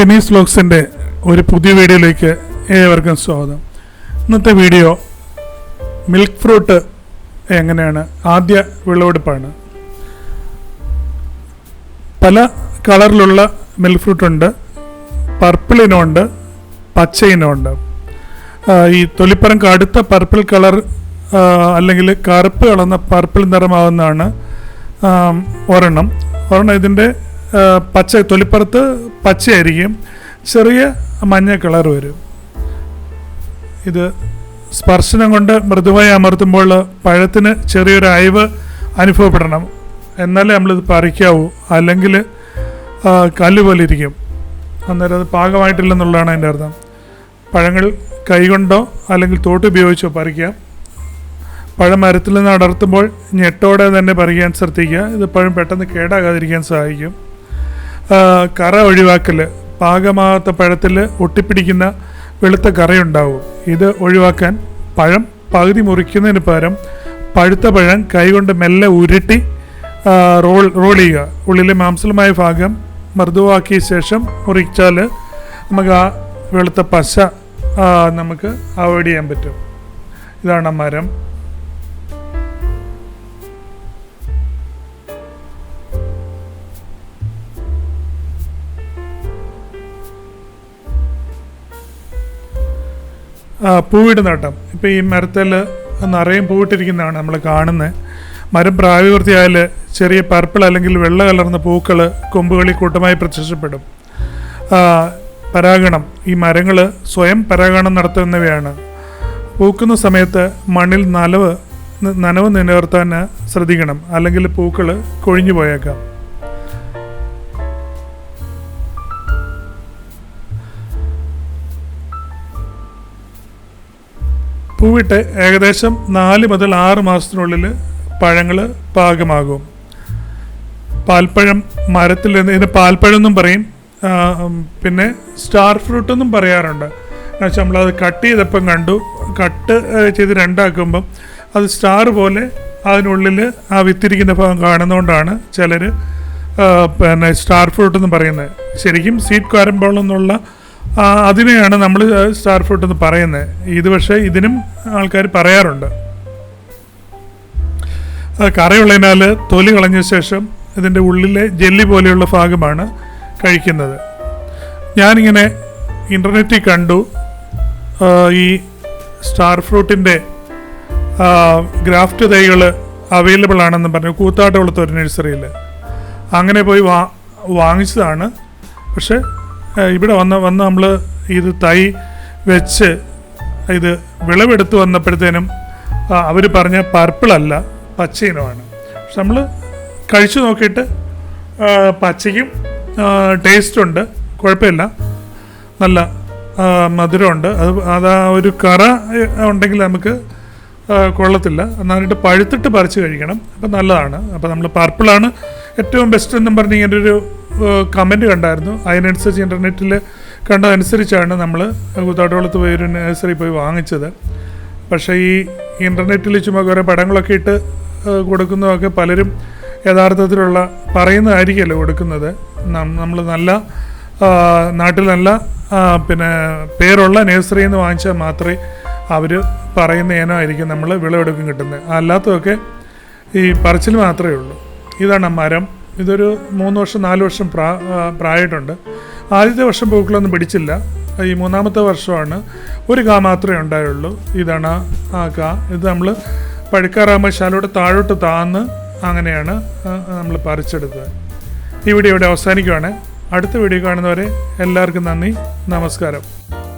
Tennis വ്ലോഗ്സിൻ്റെ ഒരു പുതിയ വീഡിയോയിലേക്ക് ഏവർക്കും സ്വാഗതം. ഇന്നത്തെ വീഡിയോ മിൽക്ക് ഫ്രൂട്ട് എങ്ങനെയാണ് ആദ്യ വിളവെടുപ്പാണ്. പല കളറിലുള്ള മിൽക്ക് ഫ്രൂട്ട് ഉണ്ട്. പർപ്പിൾ ഇനമുണ്ട്, പച്ച ഇനമുണ്ട്. ഈ തൊലിപ്പറം കടുത്ത പർപ്പിൾ കളർ അല്ലെങ്കിൽ കറുപ്പ് കളർന്ന പർപ്പിൾ നിറമാവുന്നതാണ് ഒരെണ്ണം. ഇതിൻ്റെ പച്ച തൊലിപ്പുറത്ത് പച്ചയായിരിക്കും, ചെറിയ മഞ്ഞ കളർ വരും. ഇത് സ്പർശനം കൊണ്ട് മൃദുവായി അമർത്തുമ്പോൾ പഴത്തിന് ചെറിയൊരു അയവ് അനുഭവപ്പെടണം, എന്നാലേ നമ്മളിത് പറിക്കാവൂ. അല്ലെങ്കിൽ കല്ല് പോലെ ഇരിക്കും, അന്നേരം അത് പാകമായിട്ടില്ലെന്നുള്ളതാണ് അതിൻ്റെ അർത്ഥം. പഴങ്ങൾ കൈകൊണ്ടോ അല്ലെങ്കിൽ തോട്ട് ഉപയോഗിച്ചോ പറിക്കാം. പഴം മരത്തിൽ നിന്ന് അടർത്തുമ്പോൾ ഞെട്ടോടെ തന്നെ പറിക്കാൻ ശ്രദ്ധിക്കുക. ഇത് പഴം പെട്ടെന്ന് കേടാകാതിരിക്കാൻ സഹായിക്കും. കറ ഒഴിവാക്കൽ, പാകമാകാത്ത പഴത്തിൽ ഒട്ടിപ്പിടിക്കുന്ന വെളുത്ത കറയുണ്ടാവും. ഇത് ഒഴിവാക്കാൻ പഴം പകുതി മുറിക്കുന്നതിന് പകരം പഴുത്ത പഴം കൈകൊണ്ട് മെല്ലെ ഉരുട്ടി റോൾ ചെയ്യുക. ഉള്ളിലെ മാംസളമായ ഭാഗം മൃദുവാക്കിയ ശേഷം മുറിച്ചാൽ നമുക്ക് ആ വെളുത്ത പശ നമുക്ക് അവോയ്ഡ് ചെയ്യാൻ പറ്റും. ഇതാണ് മരം. പൂവിടുന്ന നേട്ടം. ഇപ്പോൾ ഈ മരത്തിൽ നിറയും പൂവിട്ടിരിക്കുന്നതാണ് നമ്മൾ കാണുന്നത്. മരം പ്രായപൂർത്തിയായാൽ ചെറിയ പർപ്പിൾ അല്ലെങ്കിൽ വെള്ള കലർന്ന പൂക്കൾ കൊമ്പുകളിൽ കൂട്ടമായി പ്രത്യക്ഷപ്പെടും. പരാഗണം. ഈ മരങ്ങൾ സ്വയം പരാഗണം നടത്തുന്നവയാണ്. പൂക്കുന്ന സമയത്ത് മണ്ണിൽ നനവ് നിലനിർത്താൻ ശ്രദ്ധിക്കണം, അല്ലെങ്കിൽ പൂക്കൾ കൊഴിഞ്ഞു പോയേക്കാം. പൂവിട്ട് ഏകദേശം 4 മുതൽ 6 മാസത്തിനുള്ളിൽ പഴങ്ങൾ പാകമാകും. പാൽപ്പഴം മരത്തിൽ നിന്ന്, ഇതിന് പാൽപ്പഴം എന്നും പറയും, പിന്നെ സ്റ്റാർ ഫ്രൂട്ട് എന്നും പറയാറുണ്ട്. എന്നുവെച്ചാൽ നമ്മളത് കട്ട് ചെയ്തപ്പം കണ്ടു, കട്ട് ചെയ്ത് രണ്ടാക്കുമ്പം അത് സ്റ്റാർ പോലെ അതിനുള്ളിൽ ആ വിത്തിരിക്കുന്ന ഭാഗം കാണുന്നതുകൊണ്ടാണ് ചിലർ പിന്നെ സ്റ്റാർ ഫ്രൂട്ട് എന്ന് പറയുന്നത്. ശരിക്കും സ്വീറ്റ് കാരംബോൾ എന്നുള്ള അതിനെയാണ് നമ്മൾ സ്റ്റാർ ഫ്രൂട്ട് എന്ന് പറയുന്നത്. ഇത് പക്ഷേ ഇതിനും ആൾക്കാർ പറയാറുണ്ട്. കറയുള്ളതിനാൽ തൊലി കളഞ്ഞ ശേഷം ഇതിൻ്റെ ഉള്ളിലെ ജെല്ലി പോലെയുള്ള ഭാഗമാണ് കഴിക്കുന്നത്. ഞാനിങ്ങനെ ഇൻ്റർനെറ്റിൽ കണ്ടു ഈ സ്റ്റാർ ഫ്രൂട്ടിൻ്റെ ഗ്രാഫ്റ്റ് തൈകൾ അവൈലബിൾ ആണെന്ന് പറഞ്ഞു കൂത്താട്ടുകുളത്ത് ഒരു നഴ്സറിയിൽ. അങ്ങനെ പോയി വാങ്ങിച്ചതാണ്. പക്ഷേ ഇവിടെ വന്ന് നമ്മൾ ഇത് തൈ വെച്ച് ഇത് വിളവെടുത്ത് വന്നപ്പോഴത്തേനും അവർ പറഞ്ഞ പർപ്പിളല്ല, പച്ച ഇനമാണ്. പക്ഷെ നമ്മൾ കഴിച്ചു നോക്കിയിട്ട് പച്ചയ്ക്കും ടേസ്റ്റുണ്ട്, കുഴപ്പമില്ല, നല്ല മധുരമുണ്ട്. അത് ഒരു കറ ഉണ്ടെങ്കിൽ നമുക്ക് കൊള്ളത്തില്ല. നന്നായിട്ട് പഴുത്തിട്ട് പറിച്ച് കഴിക്കണം, അപ്പം നല്ലതാണ്. അപ്പോൾ നമ്മൾ പർപ്പിളാണ് ഏറ്റവും ബെസ്റ്റ് എന്നും പറഞ്ഞ് ഇങ്ങനെ ഒരു കമൻറ്റ് കണ്ടായിരുന്നു. അതിനനുസരിച്ച് ഇൻ്റർനെറ്റിൽ കണ്ടതനുസരിച്ചാണ് നമ്മൾ കൂത്താട്ടുകുളത്ത് പോയി ഒരു നഴ്സറി പോയി വാങ്ങിച്ചത്. പക്ഷേ ഈ ഇൻ്റർനെറ്റിൽ ചുമ്മാ കുറേ പടങ്ങളൊക്കെ ഇട്ട് കൊടുക്കുന്നതൊക്കെ പലരും യഥാർത്ഥത്തിലുള്ള പറയുന്നതായിരിക്കുമല്ലോ കൊടുക്കുന്നത്. നമ്മൾ നല്ല നാട്ടിൽ നല്ല പിന്നെ പേരുള്ള നഴ്സറിയിൽ നിന്ന് വാങ്ങിച്ചാൽ മാത്രമേ അവർ പറയുന്ന ഇനമായിരിക്കും നമ്മൾ വിളവെടുക്കും കിട്ടുന്നത്. അല്ലാത്തതൊക്കെ ഈ പറച്ചിൽ മാത്രമേ ഉള്ളൂ. ഇതാണ് മരം. ഇതൊരു 3 വർഷം 4 വർഷം പ്രായമായിട്ടുണ്ട്. ആദ്യത്തെ വർഷം പൂക്കളൊന്നും പിടിച്ചില്ല. ഈ 3ാമത്തെ വർഷമാണ് ഒരു കാ മാത്രമേ ഉണ്ടായുള്ളൂ. ഇതാണ് ആ കാ. ഇത് നമ്മൾ പഴുക്കാറാകുമ്പോൾ ശാലോട്ട് താഴോട്ട് താന്ന് അങ്ങനെയാണ് നമ്മൾ പറിച്ചെടുത്തത്. ഈ വീഡിയോ ഇവിടെ അവസാനിക്കുകയാണ്. അടുത്ത വീഡിയോ കാണുന്നവരെ എല്ലാവർക്കും നന്ദി, നമസ്കാരം.